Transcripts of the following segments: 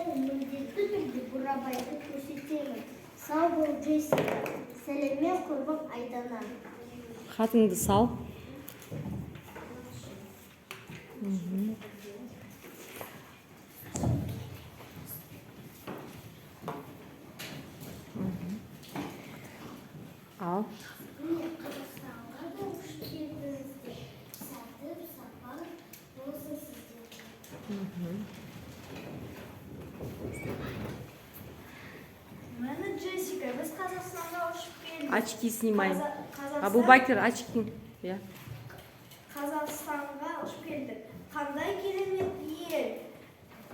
мен міндетті түрде бурабайды көрсетемін. Сау бол, Джессика. Сәлеммен құрбым Айдана. Хатыңды сал. Ал. Қазақстанға да ұшып келдіңіздер. Сәтті сапар болсын сіздерге. Мен Джессика, біз Қазақстанға ұшып келдік. Очки снимаем. Абубакир, очки. Қазақстанға ұшып келдік. Қандай керемет ел.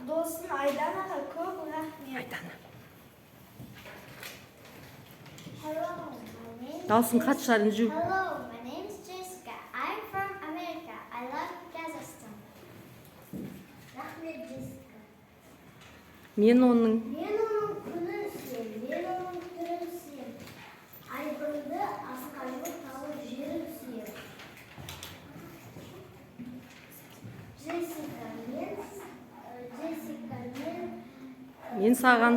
Досын Айданаға көп рахмет. Айдана. Hello, my name Dawson, kaçların ju. Hello, my name is Jessica. I'm from America. I love Kazakhstan. Rahmet Jessica. Men onun Men onun күнін сүйем, мен оның түрін сүйем. Айбынды асқарлы тауы жерін сүйем. Jessica, мен саған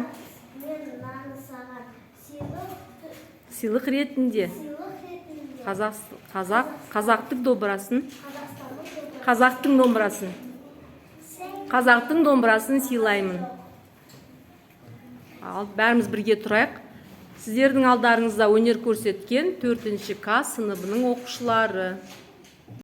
мен наны саған сыйлық ретінде қазақтың домбырасын қазақтың домбырасын сыйлаймын. Ал бәріміз бірге тұрайық. Сіздердің алдарыңызда өнер көрсеткен 4-ші К сыныбының оқушылары.